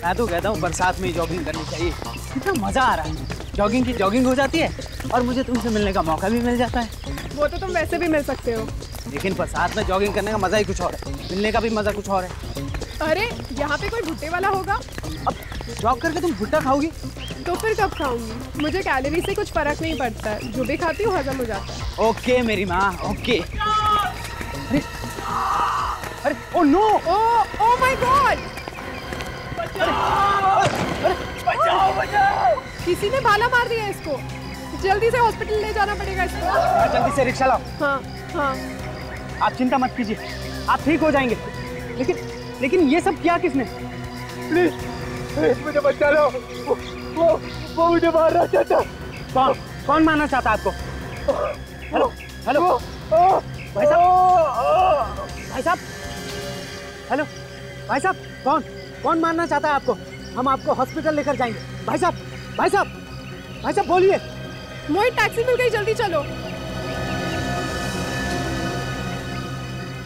मैं तो कहता हूँ बरसात में ही जॉगिंग करनी चाहिए, कितना मजा आ रहा है। जॉगिंग की जॉगिंग हो जाती है और मुझे तुमसे मिलने का मौका भी मिल जाता है। वो तो तुम वैसे भी मिल सकते हो, लेकिन बरसात में जॉगिंग करने का मजा ही कुछ और है, मिलने का भी मजा कुछ और है। अरे यहाँ पे कोई भुट्टे वाला होगा। अब जॉग करके तुम भुट्टा खाओगी? तो फिर कब खाऊंगी? मुझे कैलोरी से कुछ फर्क नहीं पड़ता है, जो भी खाती हूँ हजम हो जाता है। ओके मेरी माँ, ओके। अरे अरे oh no, oh my god, बचाओ बचाओ, किसी ने भाला मार दिया इसको, जल्दी से हॉस्पिटल ले जाना पड़ेगा इसको। जल्दी से रिक्शा लाओ। हाँ हाँ, आप चिंता मत कीजिए, आप ठीक हो जाएंगे। लेकिन ये सब किया किसने? प्लीज मुझे बचा लो, वो मुझे मारना चाहता। कौन मारना चाहता आपको? हेलो हेलो भाई साहब, हेलो भाई साहब, कौन मारना चाहता है आपको? हम आपको हॉस्पिटल लेकर जाएंगे। भाई साहब बोलिए। मोहित टैक्सी मिल गई, जल्दी चलो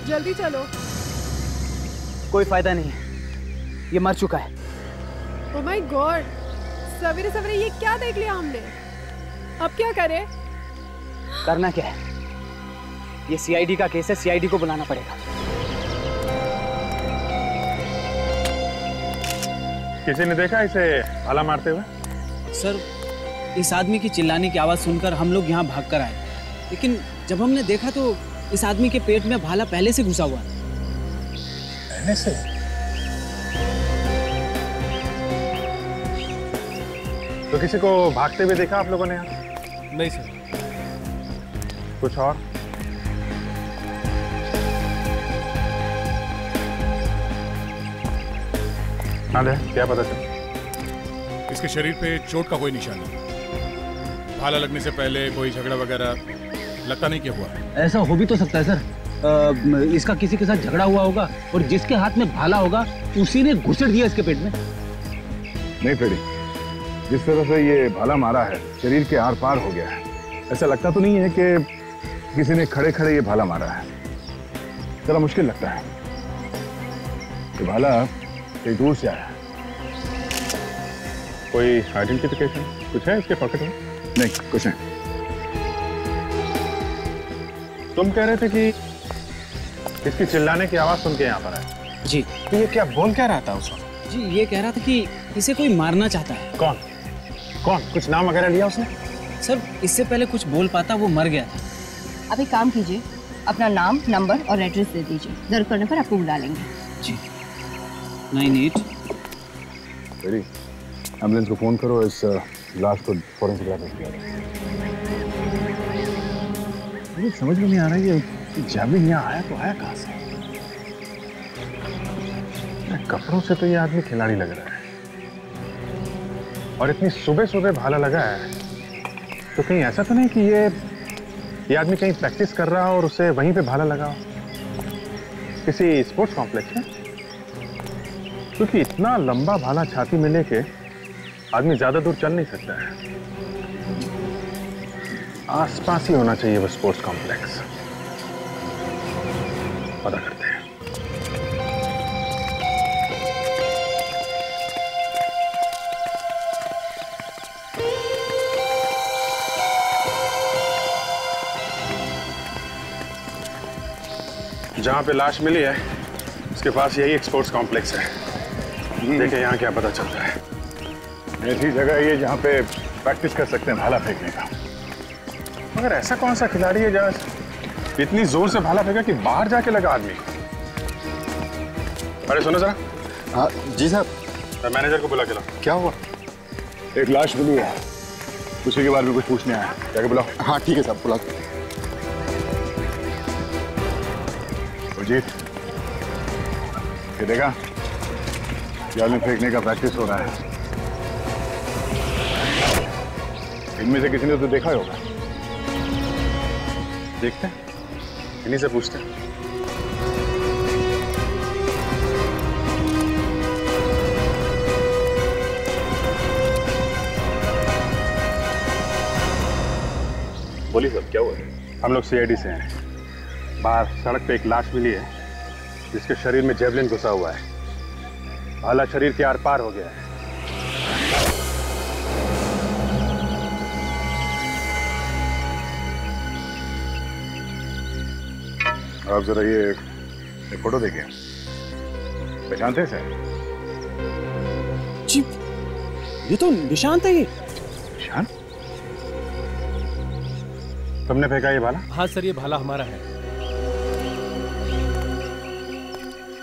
जल्दी चलो। कोई फायदा नहीं है, ये मर चुका है। ओह माय गॉड, सवेरे सवेरे ये क्या देख लिया हमने, अब क्या करें? करना क्या है, ये सीआईडी का केस है, सीआईडी को बुलाना पड़ेगा। किसी ने देखा इसे भाला मारते हुए? सर, इस आदमी की चिल्लाने की आवाज सुनकर हम लोग यहाँ भागकर आए, लेकिन जब हमने देखा तो इस आदमी के पेट में भाला पहले से घुसा हुआ है। पहले से? तो किसी को भागते हुए देखा आप लोगों ने यहाँ? नहीं सर। कुछ और? हाँ दे, क्या पता चला? इसके शरीर पे चोट का कोई निशान नहीं, भाला लगने से पहले कोई झगड़ा वगैरह लगता नहीं क्या हुआ। ऐसा हो भी तो सकता है सर, इसका किसी के साथ झगड़ा हुआ होगा और जिसके हाथ में भाला होगा उसी ने घुसेड़ दिया इसके पेट में। नहीं फ्रेडी, जिस तरह से ये भाला मारा है शरीर के आर पार हो गया है, ऐसा लगता तो नहीं है कि किसी ने खड़े खड़े ये भाला मारा है। जरा मुश्किल लगता है, ये भाला कहीं दूर से आया है। कोई आइडेंटिफिकेशन कुछ है इसके पॉकेट में? नहीं, कुछ नहीं। तुम कह रहे थे कि इसकी चिल्लाने की आवाज सुन के यहाँ पर आए। जी। तो ये क्या बोल क्या रहा था उस वक्त? जी, ये कह रहा था कि इसे कोई मारना चाहता है। कौन? कुछ नाम वगैरह लिया उसने? सर, इससे पहले कुछ बोल पाता, वो मर गया था। आप एक काम कीजिए, अपना नाम, नंबर और एड्रेस दे दीजिए, जरूरत पड़ने पर आपको बुला लेंगे। जी। 98। फ्रेडी, एम्बुलेंस को फोन करो, इस लाश को फॉरेंसिक लैब में भेजो। मुझे समझ में नहीं आ रहा है कि जैवलिन यहाँ आया तो आया कहाँ से? कपड़ों से तो ये आदमी खिलाड़ी लग रहा है, और इतनी सुबह सुबह भाला लगा है, तो कहीं ऐसा तो नहीं कि ये आदमी कहीं प्रैक्टिस कर रहा हो और उसे वहीं पे भाला लगा हो? किसी स्पोर्ट्स कॉम्प्लेक्स में? क्योंकि इतना लंबा भाला छाती में लेके आदमी ज्यादा दूर चल नहीं सकता है। आसपास ही होना चाहिए वो स्पोर्ट्स कॉम्प्लेक्स। पता करते हैं। जहां पे लाश मिली है उसके पास यही एक स्पोर्ट्स कॉम्प्लेक्स है। देखें यहाँ क्या पता चलता है। ऐसी जगह है ये जहाँ पे प्रैक्टिस कर सकते हैं भाला फेंकने का। मगर ऐसा कौन सा खिलाड़ी है जहाँ इतनी जोर से भाला फेंका कि बाहर जाके लगा आदमी? अरे सुनो जरा। हाँ जी साहब। मैनेजर को बुला के लाओ। क्या हुआ? एक लाश मिली है, उसी के बारे में कुछ पूछने आया। जाके बुलाओ। हाँ ठीक है साहब, बुला। अजीत, ये देखा, जाल में फेंकने का प्रैक्टिस हो रहा है। इनमें से किसी ने तो देखा ही होगा। देखते हैं, इन्हीं से पूछते हैं। बोलिए साहब, क्या हुआ? हम लोग सीआईडी से हैं। बाहर सड़क पे एक लाश मिली है जिसके शरीर में जेवलिन घुसा हुआ है। भाला शरीर के आर पार हो गया है। आप जरा ये फोटो देखिए, पहचानते हैं जी, ये तो निशांत है। ये निशान? तुमने फेंका ये भाला? हाँ सर, ये भाला हमारा है।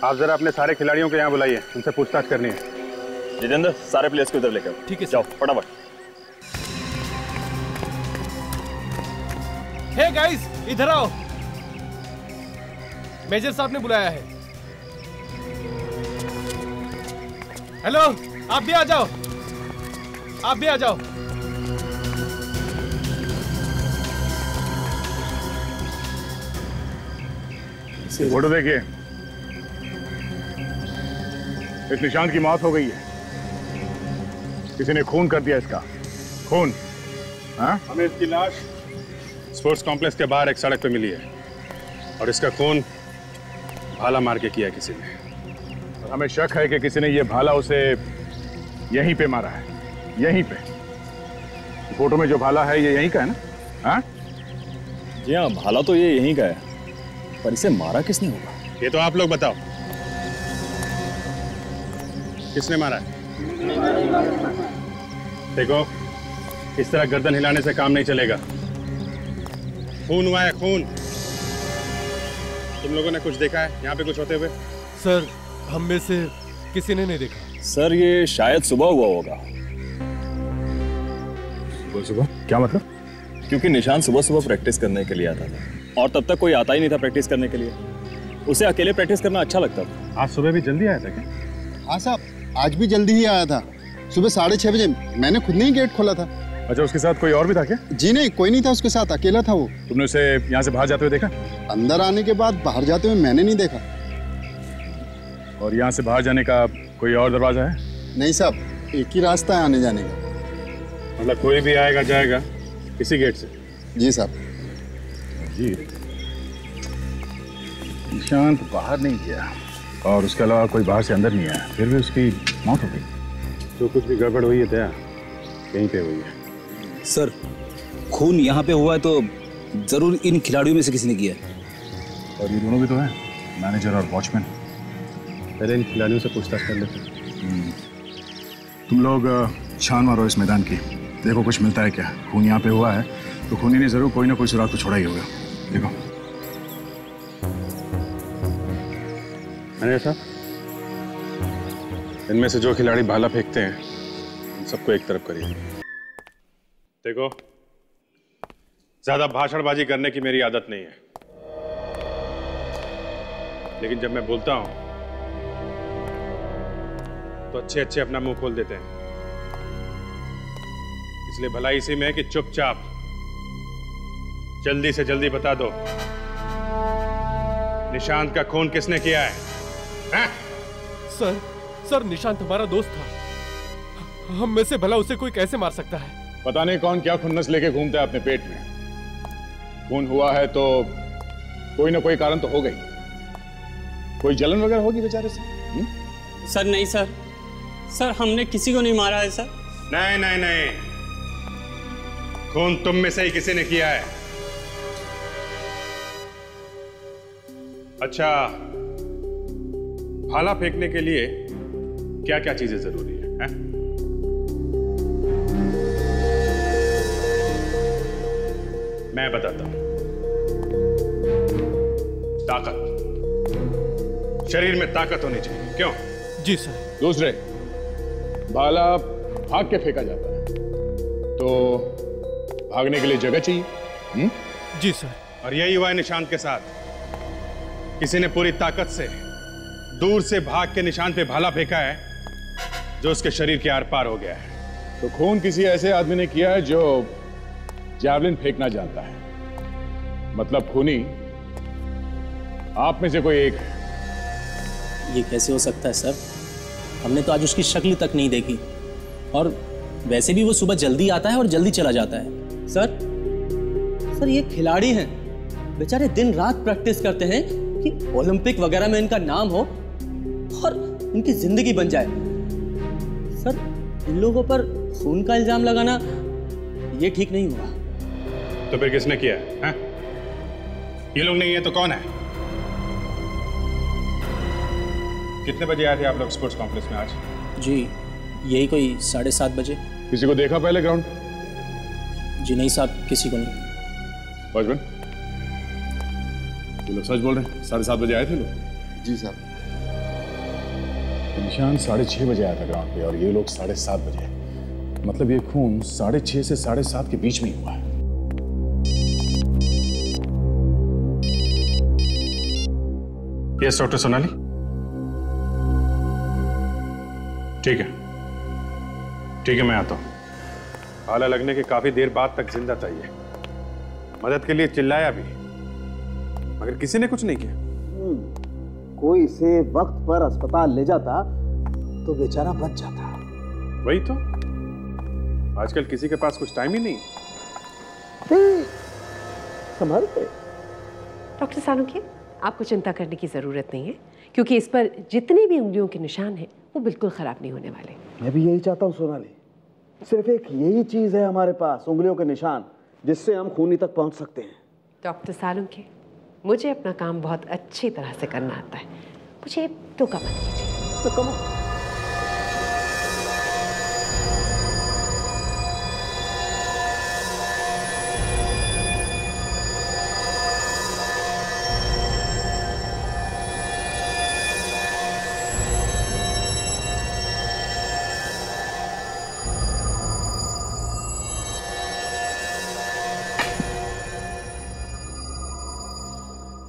आप जरा अपने सारे खिलाड़ियों को यहाँ बुलाइए, उनसे पूछताछ करनी है। जितेंद्र, सारे प्लेयर्स को इधर लेकर। ठीक है जाओ फटाफट। हे गाइस, इधर आओ, मेजर साहब ने बुलाया है। हेलो, आप भी आ जाओ, आप भी आ जाओ। फोटो देखिए, इस निशांत की मौत हो गई है। किसी ने खून कर दिया इसका, खून। हाँ? हमें इसकी लाश स्पोर्ट्स कॉम्प्लेक्स के बाहर एक सड़क पे मिली है और इसका खून भाला मार के किया किसी ने। हमें शक है कि किसी ने ये भाला उसे यहीं पे मारा है, यहीं पे। फोटो में जो भाला है ये यहीं का है ना? हाँ? जी हाँ, भाला तो ये यहीं का है, पर इसे मारा किसने होगा? ये तो आप लोग बताओ, किसने मारा है? देखो, इस तरह गर्दन हिलाने से काम नहीं चलेगा। खून हुआ है, खून। तुम लोगों ने कुछ देखा है यहाँ पे कुछ होते हुए? सर, हम में से किसी ने नहीं देखा। सर, ये शायद सुबह हुआ होगा। सुबह? क्या मतलब? क्योंकि निशान सुबह सुबह प्रैक्टिस करने के लिए आता था और तब तक कोई आता ही नहीं था प्रैक्टिस करने के लिए। उसे अकेले प्रैक्टिस करना अच्छा लगता था। आज सुबह भी जल्दी आया था क्या? हाँ साहब, आज भी जल्दी ही आया था। सुबह 6:30 बजे मैंने खुद ने ही गेट खोला था। अच्छा, उसके साथ कोई और भी था क्या? जी नहीं, कोई नहीं था उसके साथ, अकेला था वो। तुमने उसे यहाँ से बाहर जाते हुए देखा? अंदर आने के बाद बाहर जाते हुए मैंने नहीं देखा। और यहाँ से बाहर जाने का कोई और दरवाजा है? नहीं साहब, एक ही रास्ता है आने जाने का। मतलब कोई भी आएगा जाएगा इसी गेट से? जी साहब। जी, निशांत बाहर नहीं गया और उसके अलावा कोई बाहर से अंदर नहीं आया, फिर भी उसकी मौत हो गई। तो कुछ भी गड़बड़ हुई है दया, कहीं पे हुई है। सर, खून यहाँ पे हुआ है तो जरूर इन खिलाड़ियों में से किसी ने किया है। और ये दोनों भी तो हैं, मैनेजर और वॉचमैन। पहले इन खिलाड़ियों से पूछताछ कर लेते। तुम लोग छान मारो इस मैदान की, देखो कुछ मिलता है क्या। खून यहाँ पे हुआ है तो खूनी ने जरूर कोई ना कोई सुराग तो छोड़ा ही होगा। देखो। मैनेजर साहब, इनमें से जो खिलाड़ी भाला फेंकते हैं उन सबको एक तरफ करिए। देखो, ज्यादा भाषणबाजी करने की मेरी आदत नहीं है, लेकिन जब मैं बोलता हूं तो अच्छे अच्छे अपना मुंह खोल देते हैं। इसलिए भलाई इसी में है कि चुपचाप जल्दी से जल्दी बता दो, निशांत का खून किसने किया है? हैं? सर, निशांत हमारा दोस्त था। हम में से भला उसे कोई कैसे मार सकता है? पता नहीं कौन क्या खुन्नस लेके घूमता है अपने पेट में। खून हुआ है तो कोई ना कोई कारण तो हो गई, कोई जलन वगैरह होगी बेचारे से। सर नहीं सर, हमने किसी को नहीं मारा है सर। नहीं नहीं नहीं, खून तुम में से ही किसी ने किया है। अच्छा, भाला फेंकने के लिए क्या क्या चीजें जरूरी है? मैं बताता हूं। ताकत, शरीर में ताकत होनी चाहिए। क्यों? जी सर। दूसरे, भाला भाग के फेंका जाता है तो भागने के लिए जगह चाहिए। जी सर। और यही हुआ है निशांत के साथ। किसी ने पूरी ताकत से दूर से भाग के निशांत पे भाला फेंका है जो उसके शरीर के आर पार हो गया है। तो खून किसी ऐसे आदमी ने किया है जो जैवलिन फेंकना जानता है। मतलब खूनी आप में से कोई एक है। ये कैसे हो सकता है सर? हमने तो आज उसकी शक्ल तक नहीं देखी, और वैसे भी वो सुबह जल्दी आता है और जल्दी चला जाता है। सर ये खिलाड़ी हैं, बेचारे दिन रात प्रैक्टिस करते हैं कि ओलंपिक वगैरह में इनका नाम हो, और इनकी जिंदगी बन जाए। सर, इन लोगों पर खून का इल्जाम लगाना ये ठीक नहीं हुआ। तो फिर किसने किया है? ये लोग नहीं है तो कौन है? कितने बजे आए थे आप लोग स्पोर्ट्स कॉम्प्लेक्स में आज? जी यही कोई 7:30 बजे। किसी को देखा पहले ग्राउंड? जी नहीं साहब, किसी को नहीं। वॉचमैन, ये लोग सच बोल रहे हैं? 7:30 बजे आए थे लोग? जी साहब। निशान 6:30 बजे आया था ग्राउंड पे और ये लोग 7:30 बजे। मतलब ये खून 6:30 से 7:30 के बीच में ही हुआ है। Yes doctor Sonali. ठीक है, मैं आता हूं। भाला लगने के काफी देर बाद तक जिंदा चाहिए। मदद के लिए चिल्लाया भी, मगर किसी ने कुछ नहीं किया। कोई इसे वक्त पर अस्पताल ले जाता तो बेचारा बच जाता। वही तो, आजकल किसी के पास कुछ टाइम ही नहीं। संभाल के। डॉक्टर सालुंखे, आपको चिंता करने की जरूरत नहीं है, क्योंकि इस पर जितने भी उंगलियों के निशान हैं वो बिल्कुल खराब नहीं होने वाले। मैं भी यही चाहता हूँ सोनाली। सिर्फ एक यही चीज है हमारे पास, उंगलियों के निशान, जिससे हम खूनी तक पहुंच सकते हैं। डॉक्टर सालुंखे, मुझे अपना काम बहुत अच्छी तरह से करना आता है, मुझे टोका मत कीजिए। तो कम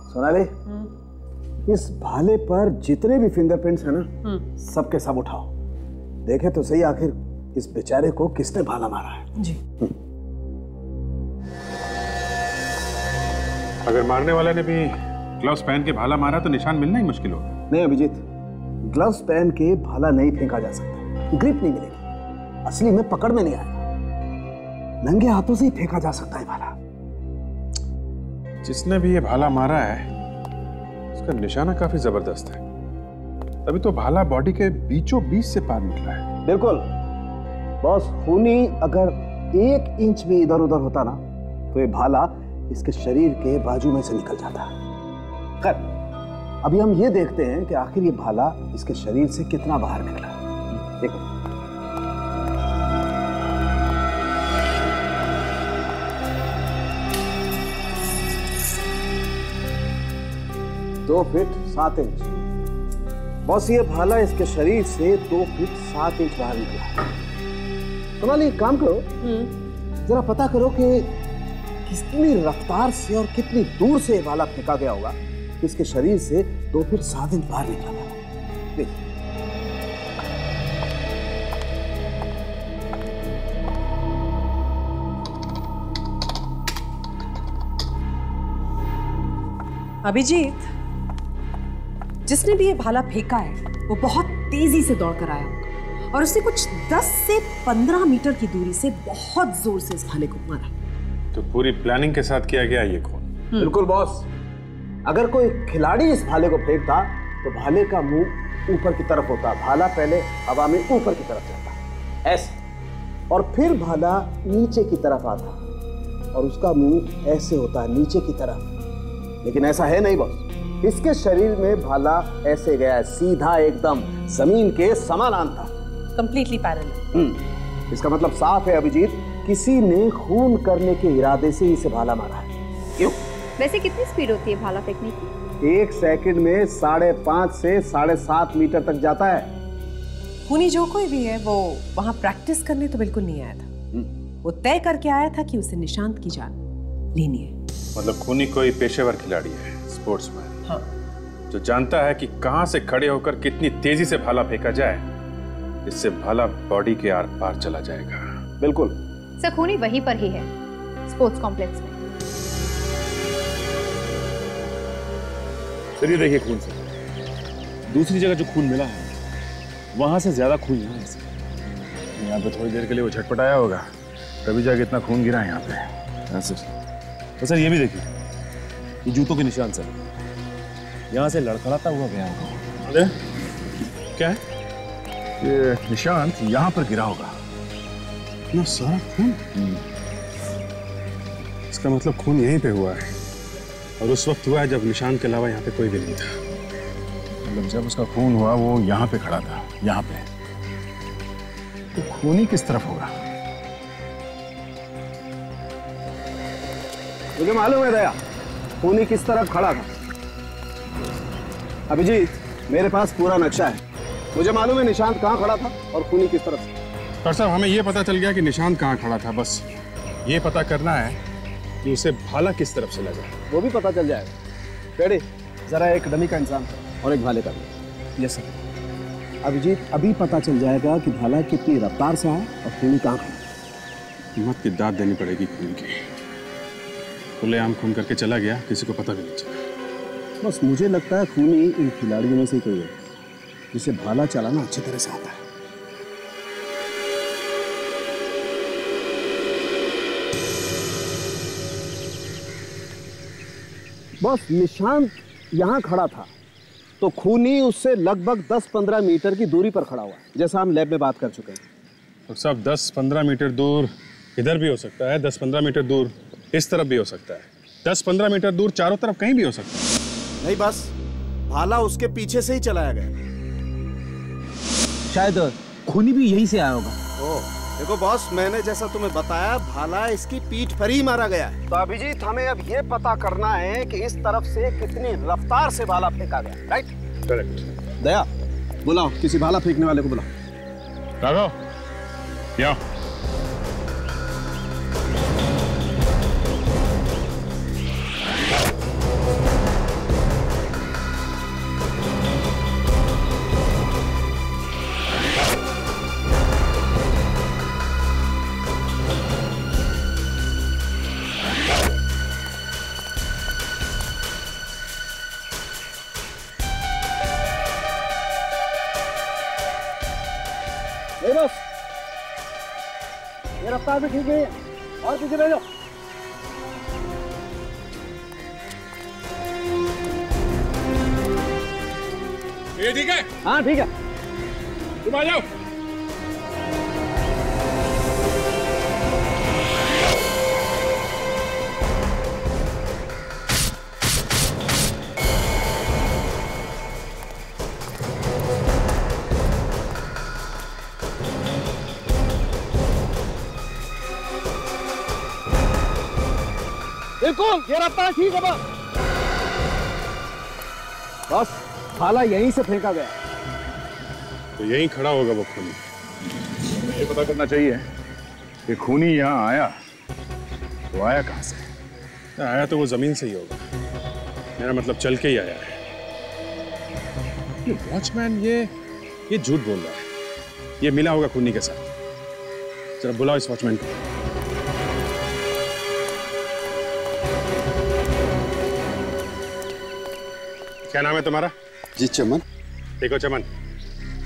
सोनाली, इस भाले पर जितने भी फिंगरप्रिंट्स हैं ना, सबके सब उठाओ। देखे तो सही आखिर इस बेचारे को किसने भाला मारा है। जी। अगर मारने वाले ने भी ग्लव्स पहन के भाला मारा तो निशान मिलना ही मुश्किल होगा। नहीं अभिजीत, ग्लव्स पहन के भाला नहीं फेंका जा सकता, ग्रिप नहीं मिलेगी, असली में पकड़ में नहीं आएगा। नंगे हाथों से ही फेंका जा सकता है भाला। जिसने भी ये भाला मारा है उसका निशाना काफी जबरदस्त है, तभी तो भाला बॉडी के बीचों बीच से पार निकला है। बिल्कुल बॉस, खूनी अगर 1 इंच भी इधर उधर होता ना तो ये भाला इसके शरीर के बाजू में से निकल जाता। खैर, अभी हम ये देखते हैं कि आखिर ये भाला इसके शरीर से कितना बाहर निकला। देखो, दो फीट 7 इंच। बॉस, ये भाला इसके शरीर से 2 फीट 7 इंच बाहर निकला। सोनाली, एक काम करो, जरा पता करो कि कितनी रफ्तार से और कितनी दूर से ये भाला फेंका गया होगा, इसके शरीर से 2 फीट 7 इंच बाहर निकला था। देखिए, अभिजीत, जिसने भी ये भाला फेंका है वो बहुत तेजी से दौड़ कर आया होगा और उसने कुछ 10 से 15 मीटर की दूरी से बहुत जोर से इस भाले को मारा। तो पूरी प्लानिंग के साथ किया गया ये खून। बिल्कुल बॉस, अगर कोई खिलाड़ी इस भाले को फेंकता तो भाले का मुंह ऊपर की तरफ होता, भाला पहले हवा में ऊपर की तरफ जाता ऐसे, और फिर भाला नीचे की तरफ आता और उसका मुंह ऐसे होता नीचे की तरफ। लेकिन ऐसा है नहीं बॉस, इसके शरीर में भाला ऐसे गया, सीधा एकदम जमीन के समानांतर, कंप्लीटली पैरेलल। इसका मतलब साफ है अभिजीत, किसी ने खून करने के इरादे से इसे भाला मारा है। क्यों? वैसे कितनी स्पीड होती है भाला फेंकने की? 1 सेकंड में 5.5 से 7.5 मीटर तक जाता है। खूनी जो कोई भी है वो वहां प्रैक्टिस करने तो बिल्कुल नहीं आया था, वो तय करके आया था कि उसे निशांत की जान लेनी है। मतलब खूनी कोई पेशेवर खिलाड़ी है, स्पोर्ट्समैन। हाँ। जो जानता है कि कहां से खड़े होकर कितनी तेजी से भाला फेंका जाए, इससे भाला बॉडी के आर पार चला जाएगा। बिल्कुल सर, खूनी वहीं पर ही है, स्पोर्ट्स कॉम्प्लेक्स में। चलिए देखिए, खून से दूसरी जगह जो खून मिला है वहां से ज्यादा खून यहाँ है। यहाँ पे थोड़ी देर के लिए वो झटपटाया होगा, तभी जाके इतना खून गिरा है यहाँ पे। हाँ सर। तो सर ये भी देखिए, ये जूतों के निशान सर, यहाँ से लड़खड़ाता हुआ गया होगा। अरे क्या है? ये निशांत यहाँ पर गिरा होगा। इतना सारा खून? इसका मतलब खून यहीं पे हुआ है, और उस वक्त हुआ है जब निशांत के अलावा यहाँ पे कोई भी नहीं था। मतलब जब उसका खून हुआ वो यहाँ पे खड़ा था, यहाँ पे, तो खूनी किस तरफ होगा? मुझे मालूम है दया, खूनी किस तरफ खड़ा था। अभिजीत, मेरे पास पूरा नक्शा है। मुझे मालूम है निशांत कहाँ खड़ा था और खूनी किस तरफ से। डॉक्टर साहब, हमें यह पता चल गया कि निशांत कहाँ खड़ा था, बस ये पता करना है कि उसे भाला किस तरफ से लगा। वो भी पता चल जाएगा। पेड़े, जरा एक डमी का इंसान और एक भाले का भी। Yes sir. अभिजीत, अभी पता चल जाएगा कि भाला कितनी रफ्तार से आया और खूनी कहाँ खड़ा। हिम्मत की दाद देनी पड़ेगी खून की। खुलेआम खून करके चला गया, किसी को पता भी नहीं चला। बस मुझे लगता है खूनी इन खिलाड़ियों में से कोई है जिसे भाला चलाना अच्छी तरह से आता है। बस निशांत यहाँ खड़ा था तो खूनी उससे लगभग 10-15 मीटर की दूरी पर खड़ा हुआ, जैसा हम लैब में बात कर चुके हैं। तो सब 10-15 मीटर दूर इधर भी हो सकता है, 10-15 मीटर दूर इस तरफ भी हो सकता है, 10-15 मीटर दूर चारों तरफ कहीं भी हो सकता है। नहीं, बस भाला उसके पीछे से ही चलाया गया। शायद खूनी भी यहीं से आया होगा। ओह, देखो बॉस, मैंने जैसा तुम्हें बताया, भाला इसकी पीठ पर ही मारा गया है। तो अभिजीत, हमें अब ये पता करना है कि इस तरफ से कितनी रफ्तार से भाला फेंका गया। राइट? करेक्ट। दया, बुलाओ किसी भाला फेंकने वाले को बुलाओ। राघव, या बस, ये रफ्तार भी ठीक है, और पीछे ले जाओ। ये ठीक है? हाँ ठीक है, तुम आ जाओ। बिल्कुल, ये रफ्तार ठीक है बस, भाला यहीं से फेंका गया। तो यहीं खड़ा होगा वो खूनी। ये पता करना चाहिए कि खूनी यहाँ आया तो आया कहाँ से? आया तो वो जमीन से ही होगा, मेरा मतलब चल के ही आया है। ये वॉचमैन ये झूठ बोल रहा है, ये मिला होगा खूनी के साथ। जरा बुलाओ इस वॉचमैन को। क्या नाम है तुम्हारा? जी चमन। देखो चमन,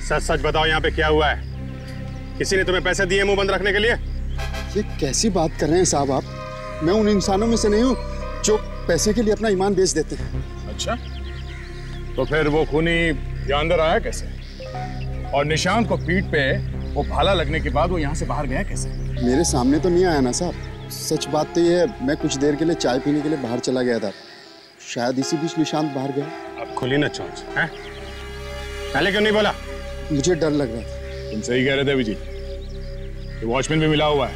सच सच बताओ यहाँ पे क्या हुआ है? किसी ने तुम्हें पैसे दिए मुंह बंद रखने के लिए? ये कैसी बात कर रहे हैं साहब आप? मैं उन इंसानों में से नहीं हूँ जो पैसे के लिए अपना ईमान बेच देते हैं। अच्छा, तो फिर वो खूनी यहाँ अंदर आया कैसे? और निशांत को पीठ पे वो भाला लगने के बाद वो यहाँ से बाहर गया कैसे? मेरे सामने तो नहीं आया ना साहब। सच बात तो ये है, मैं कुछ देर के लिए चाय पीने के लिए बाहर चला गया था, शायद इसी बीच निशांत बाहर गया। अब खुली ना चोंच, हैं? पहले क्यों नहीं बोला? मुझे डर लग रहा था। तुम सही कह रहे थे अभिजीत, ये वॉचमैन भी मिला हुआ है,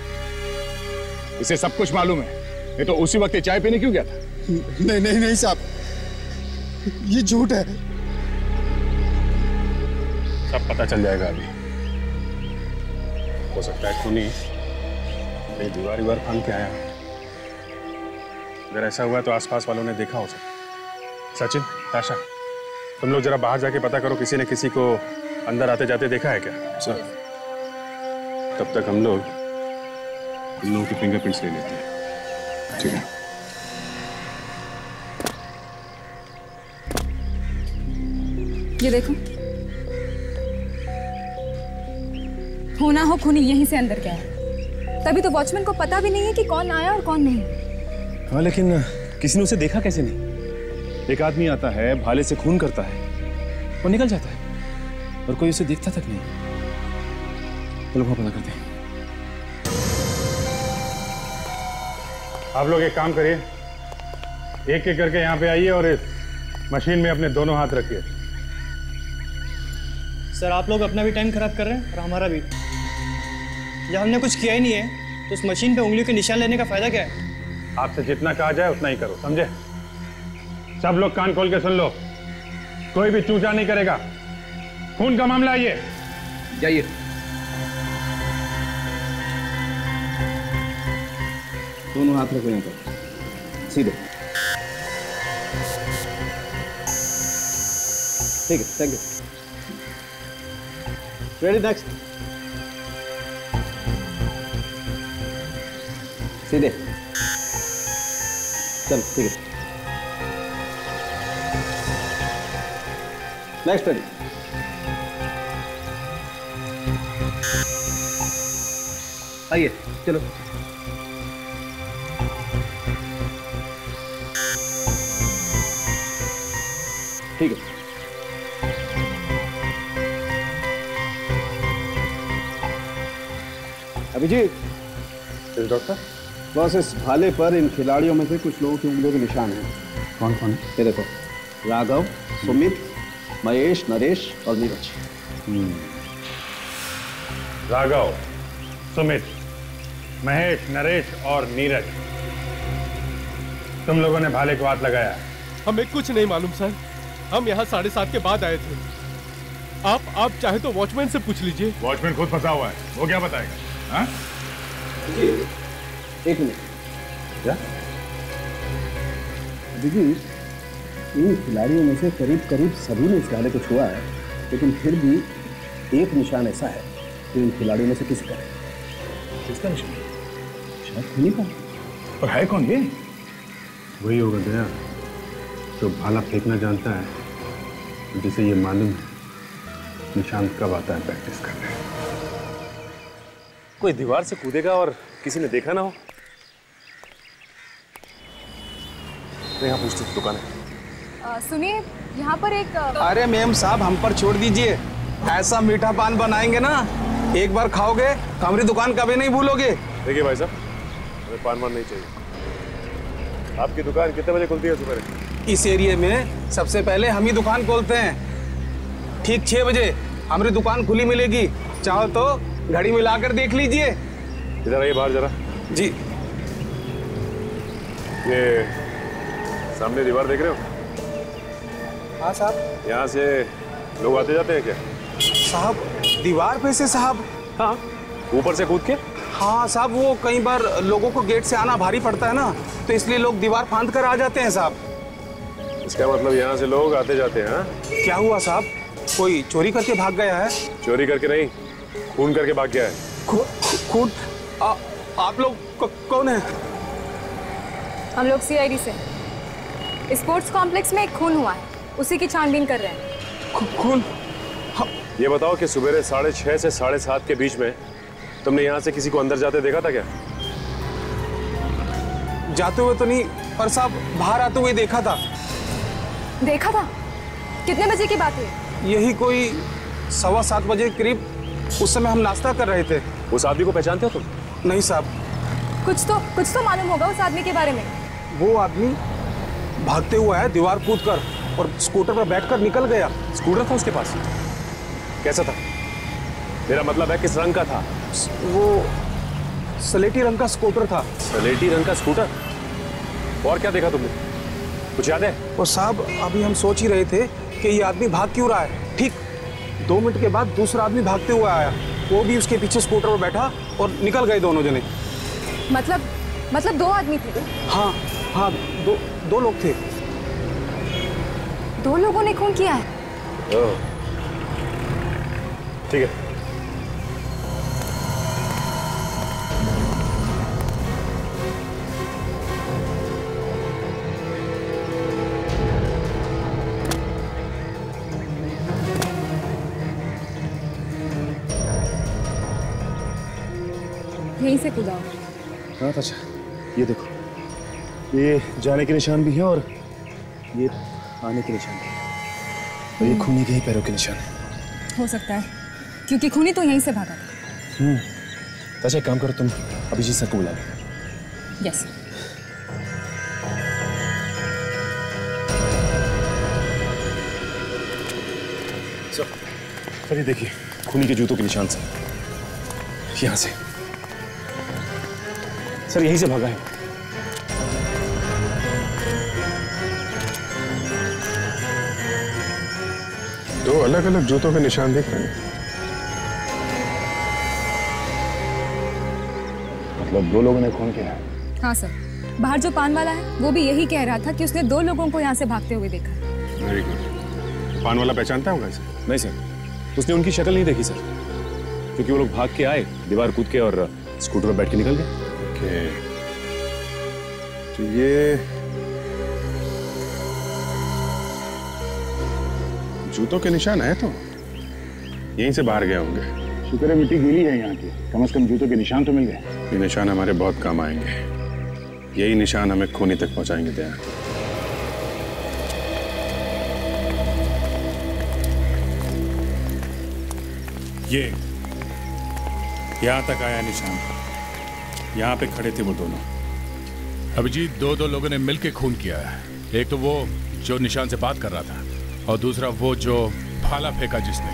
इसे सब कुछ मालूम है। ये तो उसी वक्त चाय पीने क्यों गया था? नहीं नहीं नहीं साहब, ये झूठ है। सब पता चल जाएगा अभी। हो सकता है खूनी कहीं दीवार फांद के आया। अगर ऐसा हुआ तो आसपास वालों ने देखा हो सकता। सचिन, ताशा, तुम लोग जरा बाहर जाके पता करो, किसी ने किसी को अंदर आते जाते देखा है क्या? सर, तब तक हम लोग इन लोगों की फिंगरप्रिंट्स ले लेते हैं। ठीक है। ये देखो, होना हो खूनी यहीं से अंदर गया है। तभी तो वॉचमैन को पता भी नहीं है कि कौन आया और कौन नहीं। हाँ, लेकिन किसी ने उसे देखा कैसे नहीं? एक आदमी आता है, भाले से खून करता है और निकल जाता है। और कोई उसे देखता तक नहीं। चलो वहां पता करते हैं। आप लोग एक काम करिए, एक एक करके यहाँ पे आइए और इस मशीन में अपने दोनों हाथ रखिए। सर आप लोग अपना भी टाइम खराब कर रहे हैं और हमारा भी। जब हमने कुछ किया ही नहीं है तो उस मशीन पे उंगलियों के निशान लेने का फायदा क्या है? आपसे जितना कहा जाए उतना ही करो, समझे? सब लोग कान खोल के सुन लो, कोई भी चूचा नहीं करेगा। खून का मामला है ये। जाइए। दोनों हाथ रखो यहाँ पर, सीधे। ठीक है, थैंक यू। Ready, next. सीधे। चल, ठीक है। Next ready. आइए, चलो। ठीक है। अभिजीत। डॉक्टर, बस इस भाले पर इन खिलाड़ियों में से कुछ लोगों की उंगलियों के निशान हैं। कौन कौन है? ये देखो, राघव, सुमित, महेश, नरेश और नीरज। राघव, सुमित, महेश, नरेश और नीरज, तुम लोगों ने भाले को हाथ लगाया? हमें कुछ नहीं मालूम सर, हम यहाँ 7:30 के बाद आए थे। आप चाहे तो वॉचमैन से पूछ लीजिए। वॉचमैन खुद फंसा हुआ है, वो क्या बताएगा? हाँ? एक मिनट। क्या? देखिए, इन खिलाड़ियों में से करीब करीब सभी ने इस भाले को छुआ है, लेकिन फिर भी एक निशान ऐसा है जो इन खिलाड़ियों में से किसी का है। किसका निशान? शायद खुनी का। और है कौन ये? वही होगा दया, जो भाला फेंकना जानता है, जिसे ये मालूम है निशान कब आता है प्रैक्टिस करने। कोई दीवार से कूदेगा और किसी ने देखा ना हो। मैं यहाँ पूछती हूँ, दुकान है। सुनिए, यहाँ पर एक अरे मैम साहब, हम पर छोड़ दीजिए। ऐसा मीठा पान बनाएंगे ना, एक बार खाओगे तो हमारी दुकान कभी नहीं भूलोगे। देखिए भाई साहब, हमें पान वान नहीं चाहिए। आपकी दुकान कितने बजे खुलती है सुबह? इस एरिया में सबसे पहले हम ही दुकान खोलते हैं। ठीक 6 बजे हमारी दुकान खुली मिलेगी। चाहो तो घड़ी मिलाकर देख लीजिए। इधर आइए बाहर जरा। जी। ये सामने दीवार देख रहे हो? हाँ साहब। यहाँ से लोग आते जाते हैं क्या? साहब दीवार पे से साहब? हाँ, ऊपर से कूद के? हाँ साहब, वो कई बार लोगों को गेट से आना भारी पड़ता है ना, तो इसलिए लोग दीवार फांद कर आ जाते हैं साहब। इसका मतलब यहाँ से लोग आते जाते हैं? हाँ? क्या हुआ साहब, कोई चोरी करके भाग गया है? चोरी करके नहीं, खून करके भाग गया है। खून? आप लोग कौन है? हम लोग CID से। स्पोर्ट्स कॉम्प्लेक्स में एक खून हुआ है, उसी की छानबीन कर रहे हैं। खून? ये बताओ कि सुबह 6:30 से 7:30 के बीच में तुमने यहाँ से किसी को अंदर जाते देखा था क्या? जाते हुए तो नहीं, पर साहब बाहर आते हुए देखा था। देखा था? कितने बजे की बात है? यही कोई 7:15 बजे करीब। उस समय हम नाश्ता कर रहे थे। उस आदमी को पहचानते हो तुम? नहीं साहब। कुछ तो मालूम होगा उस आदमी के बारे में। वो आदमी भागते हुआ है दीवार कूदकर और स्कूटर पर बैठकर निकल गया। स्कूटर था उसके पास? कैसा था? मेरा मतलब है किस रंग का था? वो सलेटी रंग का स्कूटर था। सलेटी रंग का स्कूटर? और क्या देखा तुमने, कुछ याद है? और साहब अभी हम सोच ही रहे थे कि ये आदमी भाग क्यों रहा है। ठीक 2 मिनट के बाद दूसरा आदमी भागते हुए आया, वो भी उसके पीछे स्कूटर पर बैठा और निकल गए दोनों जने। मतलब 2 आदमी थे? हाँ, दो लोग थे। 2 लोगों ने खून किया है? ठीक है। यहीं से कूदा। हाँ अच्छा, ये देखो, ये जाने के निशान भी है और ये आने के निशान भी है, और ये खूनी के ही पैरों के निशान है। हो सकता है, क्योंकि खूनी तो यहीं से भागा था। अच्छा एक काम करो, तुम अभिजीत सर को बुला लो। यस। सर ये देखिए, खूनी के जूतों के निशान से यहाँ से। सर यहीं से भागा है। दो अलग अलग जूतों के निशान दिख रहे हैं। मतलब दो लोगों ने खून किया है? हाँ सर, बाहर जो पान वाला है वो भी यही कह रहा था कि उसने 2 लोगों को यहाँ से भागते हुए देखा है। Very good. पान वाला पहचानता होगा इसे? नहीं सर, उसने उनकी शक्ल नहीं देखी सर, क्योंकि वो लोग भाग के आए, दीवार कूद के और स्कूटर पर बैठ के निकल गए। ओके, तो ये जूतों के निशान है तो यहीं से बाहर गए होंगे। शुक्र है मिट्टी गीली है यहाँ की, कम से कम जूतों के निशान तो मिल गए। ये निशान हमारे बहुत काम आएंगे। यही निशान हमें खूनी तक पहुंचाएंगे। दया, ये यहां तक आया निशान। यहां पे खड़े थे वो दोनों। अभिजीत, 2 लोगों ने मिलकर खून किया है। एक तो वो जो निशान से बात कर रहा था, और दूसरा वो जो भाला फेंका जिसने।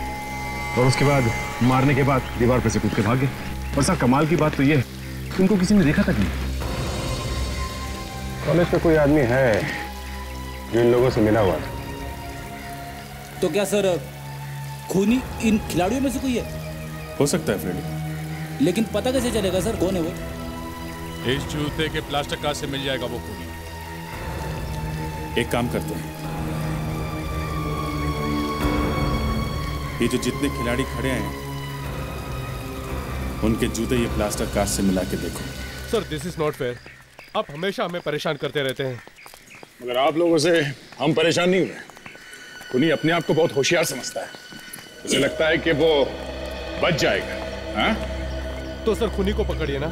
और उसके बाद मारने के बाद दीवार पे से कूद के भाग गए। और सर कमाल की बात तो ये है कि उनको किसी ने देखा तक नहीं। कॉलेज का कोई आदमी है जो इन लोगों से मिला हुआ था। तो क्या सर खूनी इन खिलाड़ियों में से कोई है? हो सकता है फ्रेडी, लेकिन पता कैसे चलेगा सर कौन है वो? इस जूते के प्लास्टर कास्ट से मिल जाएगा वो खूनी। एक काम करते हैं, ये जो जितने खिलाड़ी खड़े हैं उनके जूते ये प्लास्टर कास्ट से मिला के देखो। Sir this is not fair. आप हमेशा हमें परेशान करते रहते हैं। मगर आप लोगों से हम परेशान नहीं हुए। खूनी अपने आप को बहुत होशियार समझता है। उसे लगता है कि वो बच जाएगा। हाँ? तो सर खूनी को पकड़िए ना,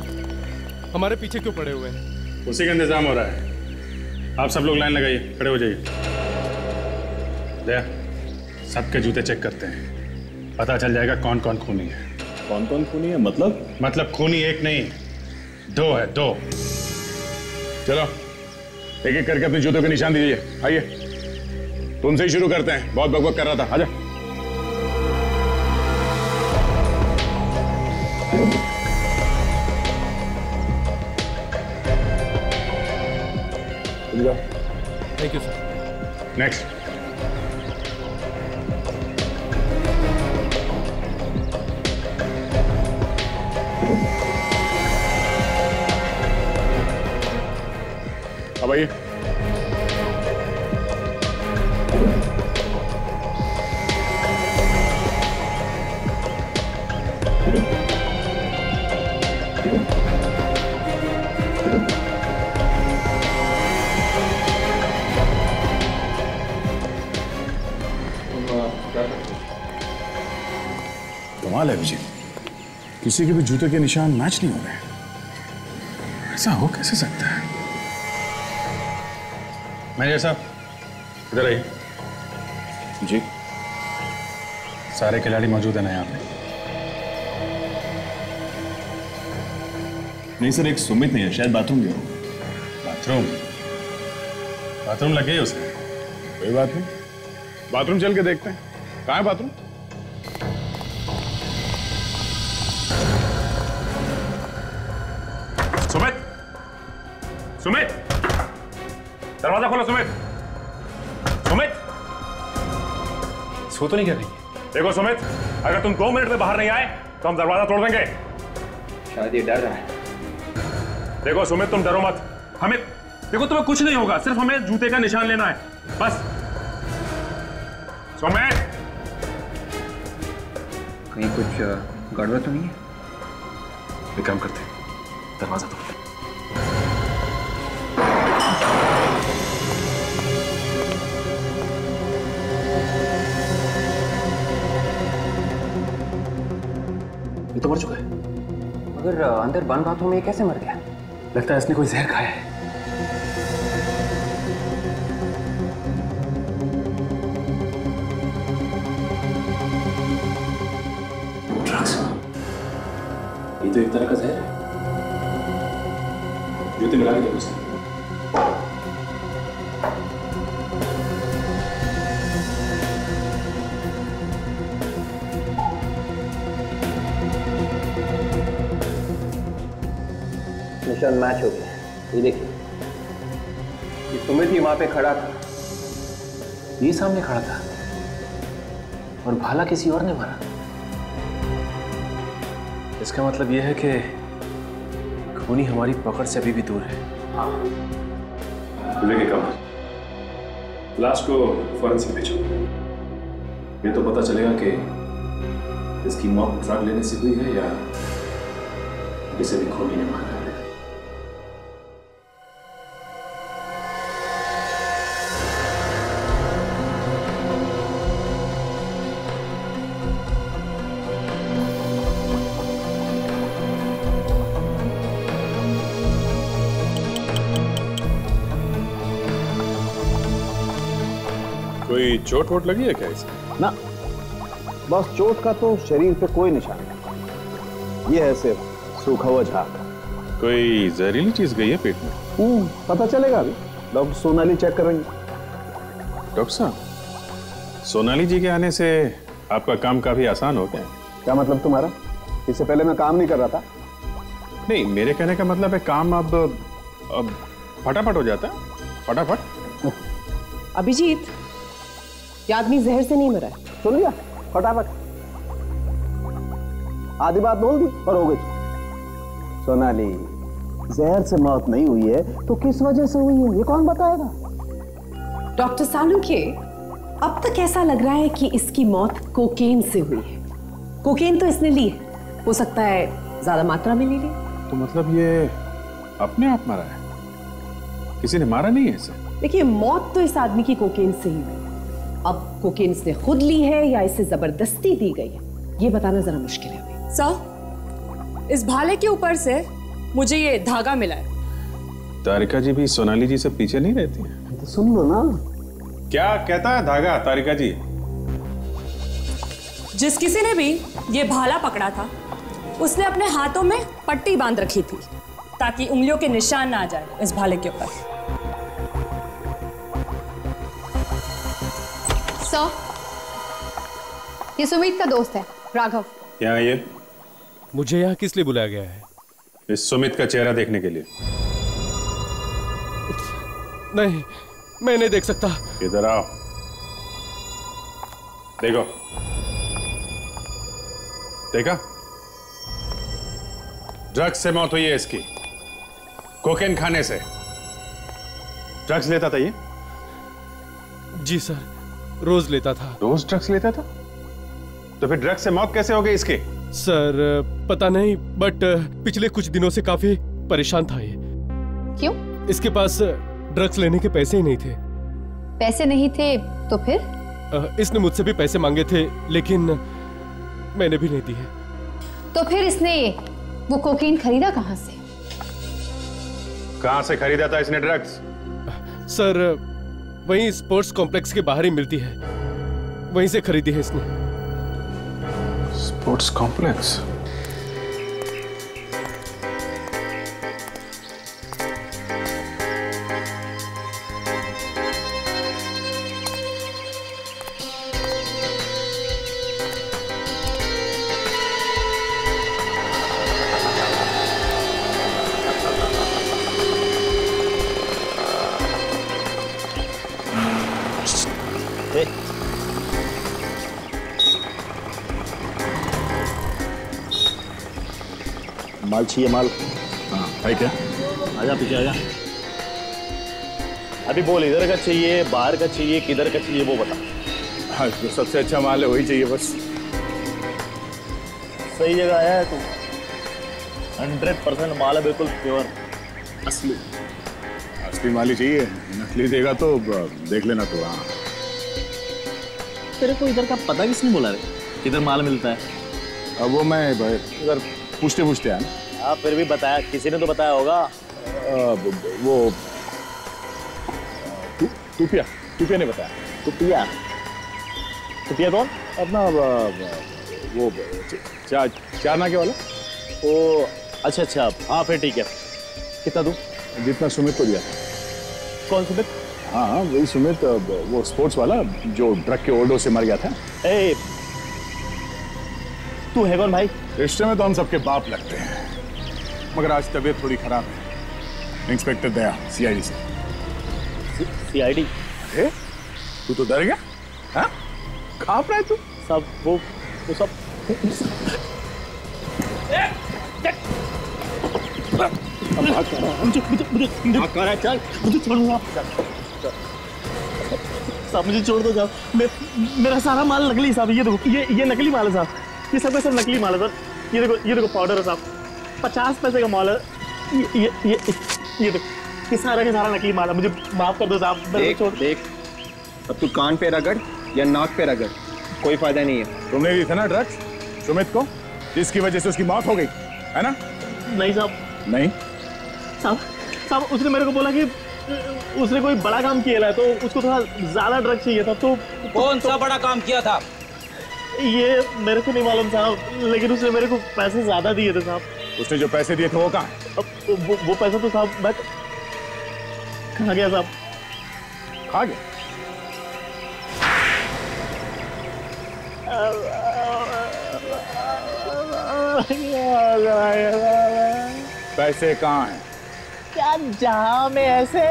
हमारे पीछे क्यों पड़े हुए हैं? उसी का इंतजाम हो रहा है। आप सब लोग लाइन लगाइए, खड़े हो जाइए। दया, सबके जूते चेक करते हैं, पता चल जाएगा कौन कौन खूनी है। कौन कौन खूनी है मतलब खूनी एक नहीं 2 है, 2। चलो एक एक करके अपने जूतों के निशान दीजिए। आइए, तुमसे ही शुरू करते हैं। बहुत बकबक कर रहा था, आजा। Thank you sir. नेक्स्ट। अब आइए। कमाल है विजय, किसी के भी जूते के निशान मैच नहीं हो रहे। ऐसा हो कैसे सकता है? मैनेजर साहब, इधर आइए। जी। सारे खिलाड़ी मौजूद हैं ना यहाँ पे? नहीं सर, एक सुमित नहीं है, शायद बाथरूम गया हो। बाथरूम लगे उसे? कोई बात नहीं, बाथरूम चल के देखते हैं। कहाँ है बाथरूम? सुमित, दरवाजा खोलो। सुमित, सो तो नहीं कर रही? देखो सुमित, अगर तुम 2 मिनट में बाहर नहीं आए तो हम दरवाजा तोड़ देंगे। शायद ये डर रहा है। देखो सुमित, तुम डरो मत। हमें देखो, तुम्हें कुछ नहीं होगा, सिर्फ हमें जूते का निशान लेना है, बस। सुमित, कहीं कुछ गड़बड़ तो नहीं है? एक काम करते हैं, दरवाजा तोड़। ये तो मर चुका है। मगर अंदर बंद बाथरूम में ये कैसे मर गया? लगता है इसने कोई जहर खाया है। ये तो एक तरह का जहर है। जूते मिला के देखो उसे। निशान मैच हो गया। ये देखिए, ये सुमित ही वहां पे खड़ा था, ये सामने खड़ा था और भाला किसी और ने मारा। इसका मतलब यह है कि खूनी हमारी पकड़ से अभी भी दूर है। लेके कम लाश को फॉरेंसिक भेजो। ये तो पता चलेगा कि इसकी मौत ड्रग लेने से हुई है या किसी भी खूनी ने मारा है। कोई चोट वोट लगी है क्या इसे? ना, बस चोट का तो शरीर पे कोई निशान नहीं। ये है सिर्फ सूखा हुआ झाग। कोई जहरीली चीज गई है पेट में? पता चलेगा अभी। डॉक्टर सोनाली चेक करेंगे। डॉक्टर साहब, सोनाली जी के आने से आपका काम काफी आसान हो गया। क्या मतलब तुम्हारा? इससे पहले मैं काम नहीं कर रहा था? नहीं, मेरे कहने का मतलब है काम अब फटाफट हो जाता है। फटाफट। अभिजीत, ये आदमी जहर से नहीं मरा है। सुन लिया? फटाफट। आधी बात बोल दी और हो गई। सोनाली, जहर से मौत नहीं हुई है तो किस वजह से हुई है ये कौन बताएगा? डॉक्टर सालुंखे, अब तक ऐसा लग रहा है कि इसकी मौत कोकेन से हुई है। कोकेन तो इसने ली है, हो सकता है ज्यादा मात्रा में ले ली। तो मतलब ये अपने आप मरा है, किसी ने मारा नहीं है इसे? देखिए, मौत तो इस आदमी की कोकेन से ही हुई। अब कोकेन इसने खुद ली है या इसे जबरदस्ती दी गई है, ये बताना जरा मुश्किल है अभी। सर, इस भाले के ऊपर से मुझे ये धागा मिला है। तारिका जी भी सोनाली जी से पीछे नहीं रहती हैं? तो सुन लो ना। क्या कहता है धागा, तारिका जी? जिस किसी ने भी ये भाला पकड़ा था, उसने अपने हाथों में पट्टी बांध रखी थी ताकि उंगलियों के निशान ना आ जाए इस भाले के ऊपर। सर, ये सुमित का दोस्त है, राघव। यहाँ ये मुझे यहाँ किस लिए बुलाया गया है? इस सुमित का चेहरा देखने के लिए। नहीं, मैं नहीं देख सकता। इधर आओ, देखो। देखा? ड्रग्स से मौत हुई है इसकी, कोकेन खाने से। ड्रग्स लेता था ये? जी सर, रोज लेता था। रोज ड्रग्स लेता था? तो फिर ड्रग्स से मौत कैसे हो गई इसकी? सर पता नहीं, बट पिछले कुछ दिनों से काफी परेशान था ये। क्यों? इसके पास ड्रग्स लेने के पैसे ही नहीं थे। पैसे नहीं थे तो फिर? इसने मुझसे भी पैसे मांगे थे, लेकिन मैंने भी नहीं दिए। तो फिर इसने वो कोकीन खरीदा कहाँ से? कहाँ से खरीदा था इसने ड्रग्स? सर, वहीं स्पोर्ट्स कॉम्प्लेक्स के बाहर ही मिलती है, वहीं से खरीदी है इसने। Sports complex? माल चाहिए, माल। हाँ भाई, क्या? आजा पीछे आजा। अभी बोल, इधर का चाहिए, बाहर का चाहिए, किधर का चाहिए वो बता। हाँ, जो सबसे अच्छा माल है वही चाहिए बस। सही जगह आया है तू। 100% माल है, बिल्कुल प्योर असली। असली माल ही चाहिए, नकली देगा तो देख लेना तू। हाँ, तेरे को इधर का पता किसने बोला रे, किधर माल मिलता है? अब वो मैं इधर पूछते पूछते आया। हाँ, फिर भी बताया, किसी ने तो बताया होगा। वो टूपिया ने बताया। टूपिया? टूपिया कौन? अपना वो चारना के वाला। ओ अच्छा अच्छा, हाँ फिर ठीक है। कितना दूं? जितना सुमित को दिया था। कौन सुमित? हाँ हाँ वही सुमित, वो स्पोर्ट्स वाला जो ड्रग के ओवरडोज से मर गया था। ए, तू है कौन भाई? रिश्ते में तो हम सबके बाप लगते हैं, मगर आज तबीयत थोड़ी खराब है। इंस्पेक्टर दया, सीआईडी से। सीआईडी? अरे तू तो डर गया? हाँ? कहाँ पर है तू? सब वो सब साहब मुझे छोड़ दो साहब, मेरा सारा माल नकली साहब। ये देखो, ये नकली माल है साहब, ये सब का सब नकली माल है सर। ये देखो पाउडर है साहब, 50 पैसे का माल है। ये देखो, ये सारा का सारा नकली माल है। मुझे माफ कर दो साहब। देख अब तू कान पे रगड़ या नाक पे रगड़, कोई फायदा नहीं है। तुमने दी था ना ड्रग्स सुमित को, जिसकी वजह से उसकी मौत हो गई है ना? नहीं साहब। नहीं साहब उसने मेरे को बोला कि उसने कोई बड़ा काम किया है, तो उसको थोड़ा ज्यादा ड्रग चाहिए था। तो कौन सा बड़ा काम किया था? ये मेरे को नहीं मालूम साहब, लेकिन उसने मेरे को पैसे ज्यादा दिए थे साहब। उसने जो पैसे दिए थे वो कहाँ है? वो पैसा तो साहब मैं कहाँ गया साहब? खा गया? पैसे कहाँ हैं? क्या जहां में ऐसे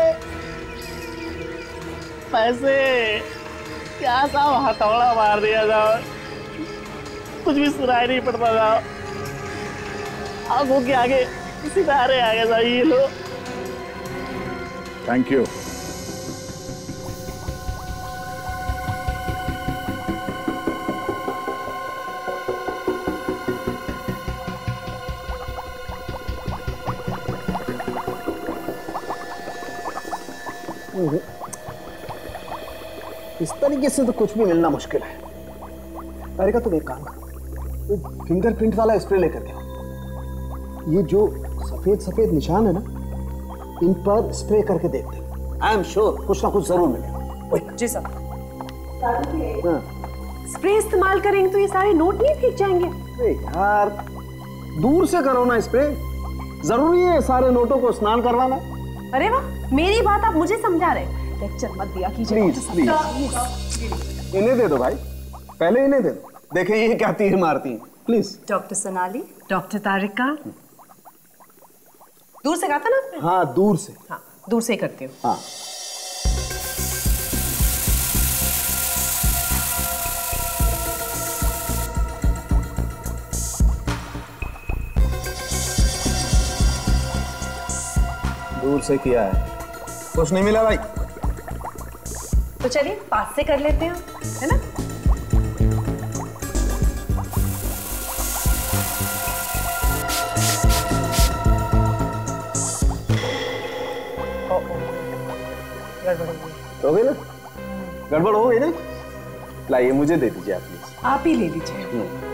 पैसे? क्या साहब हथौड़ा मार दिया साहब, कुछ भी सुनाई नहीं पड़ता साहब। आंखों के आगे सितारे आ गए साहब ये लो। Thank you. इस तरीके से तो कुछ भी मिलना मुश्किल है। अरे का तुम एक काम करो, वो फिंगरप्रिंट वाला स्प्रे लेकर के आओ। ये जो सफेद सफेद निशान है ना, इन पर स्प्रे करके देखते हैं। आई एम श्योर कुछ ना कुछ जरूर मिलेगा। जी सर। स्प्रे इस्तेमाल करेंगे तो ये सारे नोट नहीं फेंक जाएंगे? अरे यार दूर से करो ना स्प्रे, जरूरी है सारे नोटों को स्नान करवाना? अरे वाह, मेरी बात आप मुझे समझा रहे। लेक्चर मत दिया कीजिए। प्लीज इन्हें दे दो भाई, पहले इन्हें दे दो, देखें ये क्या तीर मारती हैं। प्लीज। डॉक्टर सोनाली। डॉक्टर तारिका। दूर से कहा था ना आपने? हाँ दूर से। हाँ दूर से करती हूँ। हाँ दूर से किया है, कुछ नहीं मिला भाई। तो चलिए पास से कर लेते हैं, है ना? हो गई ना? गड़बड़ हो गई ना? लाइए मुझे दे दीजिए आप प्लीज। आप ही ले लीजिए।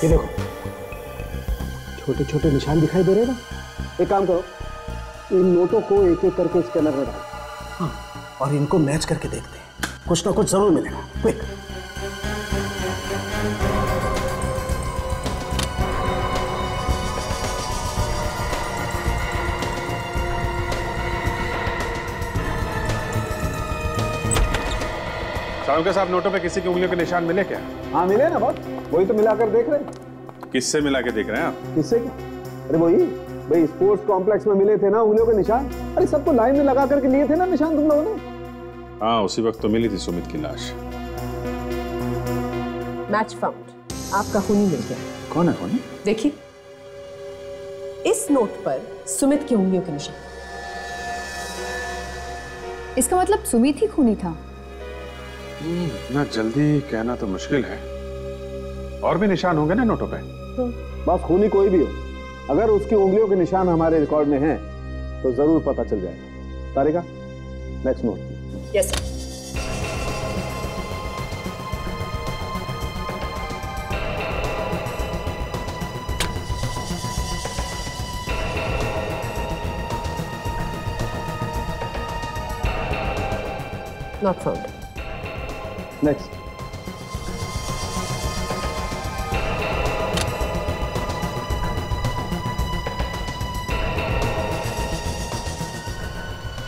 ये देखो छोटे छोटे निशान दिखाई दे रहे हैं ना? एक काम करो, इन नोटों को एक एक करके स्कैनर में डालो। हाँ, और इनको मैच करके देखते हैं, कुछ ना कुछ जरूर मिलेगा। क्विक। साहब के साहब नोटों पे किसी की उंगलियों के निशान मिले क्या? हाँ मिले ना बहुत, वही तो मिलाकर देख रहे हैं। किससे मिला के देख रहे हैं आप? किससे क्या? अरे वही भाई स्पोर्ट्स कॉम्प्लेक्स में मिले थे ना उंगलियों के निशान। अरे सबको लाइन में लगा करके लिए थे ना निशान तुम लोगों ने। हाँ उसी वक्त तो मिली थी सुमित की लाश। मैच फाउंड, आपका खूनी मिल गया। कौन है खूनी? देखिए इस नोट पर सुमित की उंगलियों के निशान। इसका मतलब सुमित ही खूनी था? इतना जल्दी कहना तो मुश्किल है। और भी निशान होंगे ना नोटों पे? बस खूनी कोई भी हो, अगर उसकी उंगलियों के निशान हमारे रिकॉर्ड में हैं तो जरूर पता चल जाएगा। Tarika, next note. Yes sir. Not found. Next.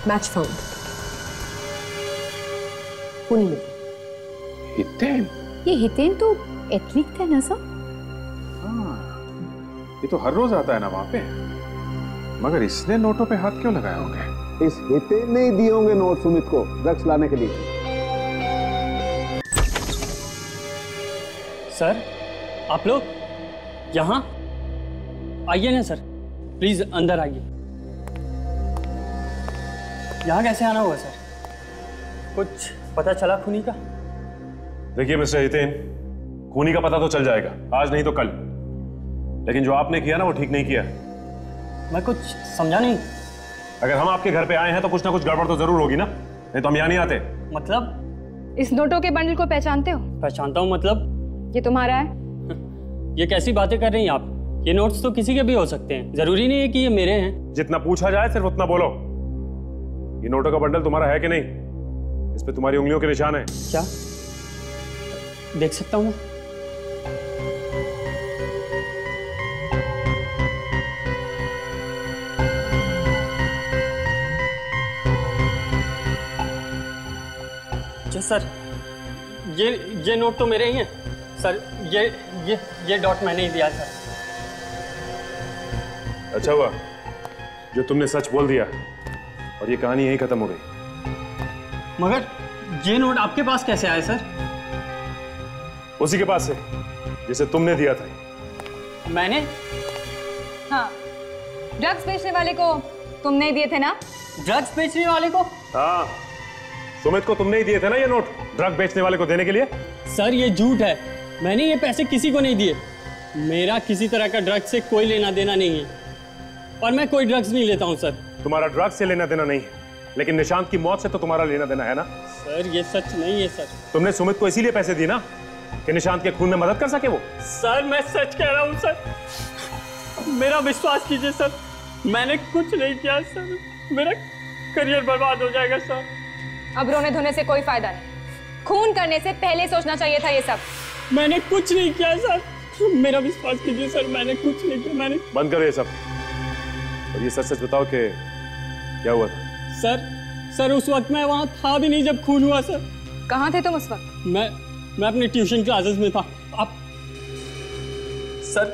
Match found. खूनी मिली। हितेन? ये हितेन तो एथलीट है ना सर? ये तो हर रोज आता है ना वहां पे, मगर इसने नोटों पे हाथ क्यों लगाए होंगे? इस हितेन ने ही दिए होंगे नोट सुमित को ड्रग्स लाने के लिए। सर, आप लोग यहाँ आइए ना सर, प्लीज अंदर आइए। यहाँ कैसे आना हुआ सर? कुछ पता चला खूनी का? देखिए मिस्टर हितेन, खूनी का पता तो चल जाएगा, आज नहीं तो कल। लेकिन जो आपने किया ना वो ठीक नहीं किया। मैं कुछ समझा नहीं। अगर हम आपके घर पे आए हैं तो कुछ ना कुछ गड़बड़ तो जरूर होगी ना, नहीं तो हम यहाँ नहीं आते। मतलब? इस नोटों के बंडल को पहचानते हो? पहचानता हूँ मतलब? ये तुम्हारा है? ये कैसी बातें कर रही हैं आप? ये नोट्स तो किसी के भी हो सकते हैं, जरूरी नहीं है कि ये मेरे हैं। जितना पूछा जाए सिर्फ उतना बोलो। ये नोटों का बंडल तुम्हारा है कि नहीं? इस पे तुम्हारी उंगलियों के निशान है। क्या देख सकता हूँ मैं? सर, ये नोट तो मेरे ही हैं सर। ये डॉट मैंने ही दिया सर। अच्छा हुआ जो तुमने सच बोल दिया और ये कहानी यहीं खत्म हो गई। मगर ये नोट आपके पास कैसे आया सर? उसी के पास से जिसे तुमने दिया था। मैंने? हाँ, ड्रग्स बेचने वाले को तुमने दिए थे ना? ड्रग्स बेचने वाले को? हाँ, सुमित को तुमने ही दिए थे ना ये नोट ड्रग बेचने वाले को देने के लिए। सर ये झूठ है, मैंने ये पैसे किसी को नहीं दिए। मेरा किसी तरह का ड्रग्स से कोई लेना देना नहीं है और मैं कोई ड्रग्स नहीं लेता हूँ सर। तुम्हारा ड्रग्स से लेना देना नहीं है, लेकिन निशांत की मौत से तो तुम्हारा लेना देना है ना। सर ये सच नहीं है सर। तुमने सुमित को इसीलिए पैसे दिए ना कि निशांत के खून में मदद कर सके वो। सर मैं सच कह रहा हूँ सर, मेरा विश्वास कीजिए सर, मैंने कुछ नहीं किया सर। मेरा करियर बर्बाद हो जाएगा सर। अब रोने धोने से कोई फायदा नहीं, खून करने से पहले सोचना चाहिए था ये सब। मैंने कुछ नहीं किया सर, मेरा विश्वास कीजिए सर, मैंने कुछ नहीं किया। मैंने बंद करो ये सब और ये सच सच बताओ कि क्या हुआ था। सर उस वक्त मैं वहां था भी नहीं जब खून हुआ सर। कहाँ थे तुम उस वक्त? मैं अपने ट्यूशन क्लासेस में था। आप सर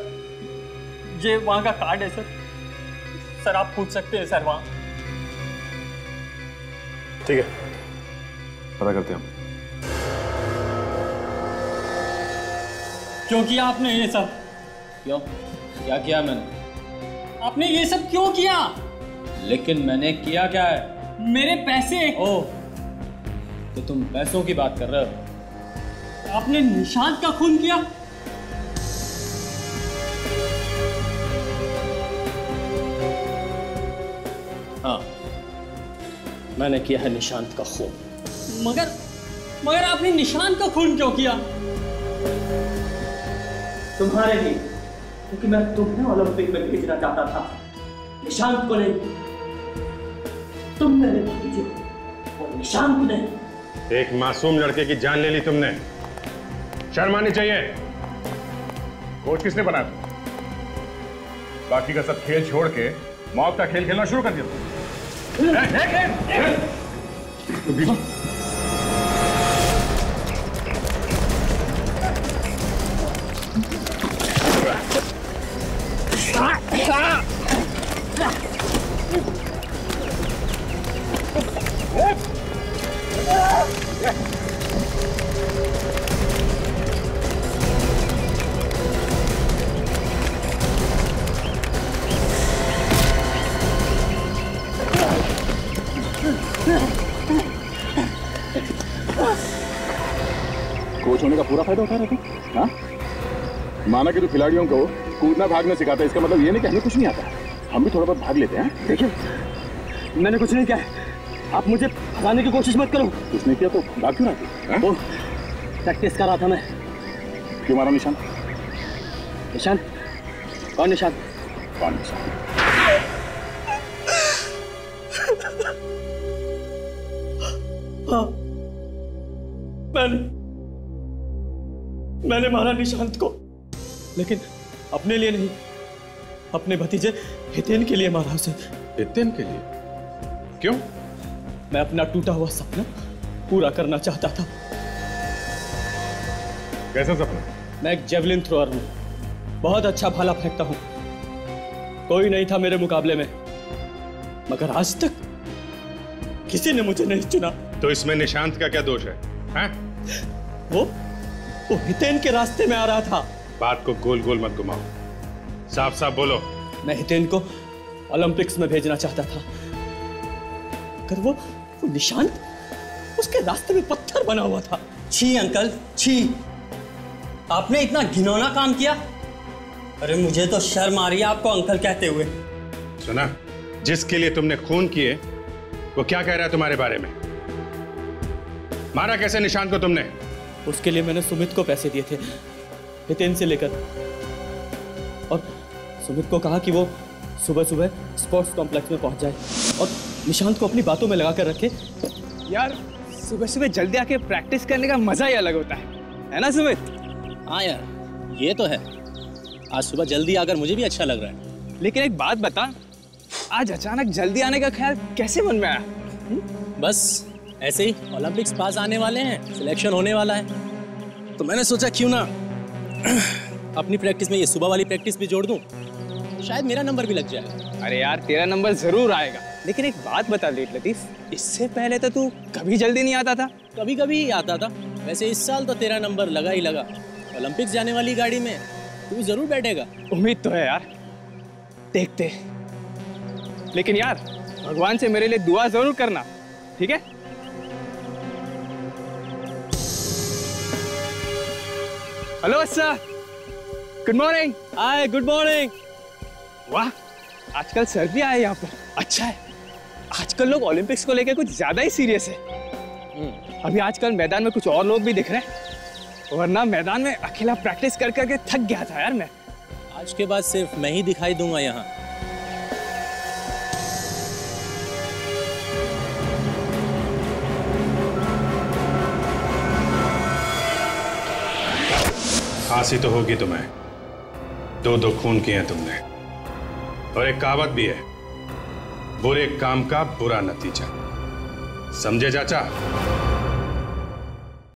ये वहां का कार्ड है सर आप पूछ सकते हैं सर वहां। ठीक है, पता करते हैं। क्यों किया आपने ये सब? क्यों? क्या किया मैंने? आपने ये सब क्यों किया? लेकिन मैंने किया क्या है? मेरे पैसे। ओह, तो तुम पैसों की बात कर रहे हो? आपने निशांत का खून किया? हाँ, मैंने किया है निशांत का खून। मगर आपने निशांत का खून क्यों किया? तुम्हारे लिए, क्योंकि मैं तुम्हें ओलंपिक में भेजना चाहता था, निशांत को नहीं। तुम मेरे भेजे और निशांत ने। एक मासूम लड़के की जान ले ली तुमने, शर्म आनी चाहिए। कोच किसने बनाया तुम? बाकी का सब खेल छोड़ के मौत का खेल खेलना शुरू कर दिया। कोच होने का पूरा फायदा उठा रहे थे। हाँ, माना कि तू खिलाड़ियों को कूदना भागना सिखाता है, इसका मतलब ये नहीं कि हमें कुछ नहीं आता। हम भी थोड़ा बहुत भाग लेते हैं। देखिए मैंने कुछ नहीं किया है, आप मुझे फंसाने की कोशिश मत करो। कुछ नहीं किया तो भाग क्यों रहा तू? प्रैक्टिस कर रहा था मैं। क्यों मारा निशान? निशान? कौन निशान? कौन निशान? हाँ, मैंने मारा निशांत को, लेकिन अपने लिए नहीं, अपने भतीजे हितेन के लिए मारा उसे। हितेन के लिए? क्यों? मैं अपना टूटा हुआ सपना पूरा करना चाहता था। कैसा सपना? मैं एक जेवलिन थ्रोअर हूं, बहुत अच्छा भाला फेंकता हूं। कोई नहीं था मेरे मुकाबले में, मगर आज तक किसी ने मुझे नहीं चुना। तो इसमें निशांत का क्या दोष है? हैं? वो हितेन के रास्ते में आ रहा था। बात को गोल गोल मत घुमाओ, साफ साफ बोलो। मैं हितेन को ओलंपिक्स में भेजना चाहता था, मगर वो निशांत उसके रास्ते में पत्थर बना हुआ था। छी अंकल, छी! आपने इतना घिनौना काम किया? अरे मुझे तो शर्म आ रही है आपको अंकल कहते हुए। सुना, जिसके लिए तुमने खून किए वो क्या कह रहा है तुम्हारे बारे में? मारा कैसे निशांत को तुमने? उसके लिए मैंने सुमित को पैसे दिए थे, हितेन से लेकर, और सुमित को कहा कि वो सुबह सुबह स्पोर्ट्स कॉम्प्लेक्स में पहुंच जाए और निशांत को अपनी बातों में लगा कर रखे। यार सुबह सुबह जल्दी आके प्रैक्टिस करने का मजा ही अलग होता है ना सुमित? हाँ यार, ये तो है। आज सुबह जल्दी आकर मुझे भी अच्छा लग रहा है। लेकिन एक बात बता, आज अचानक जल्दी आने का ख्याल कैसे मन में आया? बस ऐसे ही, ओलंपिक्स पास आने वाले हैं, सिलेक्शन होने वाला है, तो मैंने सोचा क्यों ना अपनी प्रैक्टिस में ये सुबह वाली प्रैक्टिस भी जोड़ दूं, तो शायद मेरा नंबर भी लग जाएगा। अरे यार तेरा नंबर जरूर आएगा, लेकिन एक बात बता लेट लतीफ, इससे पहले तो तू कभी जल्दी नहीं आता था। कभी कभी आता था, वैसे इस साल तो तेरा नंबर लगा ही लगा। ओलंपिक्स जाने वाली गाड़ी में तू जरूर बैठेगा। उम्मीद तो है यार, देखते। लेकिन यार भगवान से मेरे लिए दुआ जरूर करना, ठीक है? हेलो अच्छा, गुड मॉर्निंग। हाय, गुड मॉर्निंग। वाह, आजकल सर भी आए यहाँ पर, अच्छा है। आजकल लोग ओलंपिक्स को लेकर कुछ ज्यादा ही सीरियस है। अभी आजकल मैदान में कुछ और लोग भी दिख रहे हैं, वरना मैदान में अकेला प्रैक्टिस कर करके थक गया था यार मैं। आज के बाद सिर्फ मैं ही दिखाई दूंगा यहाँ। खांसी तो होगी तुम्हें, दो खून किए हैं तुमने, और एक कहावत भी है, बुरे काम का बुरा नतीजा। समझे चाचा?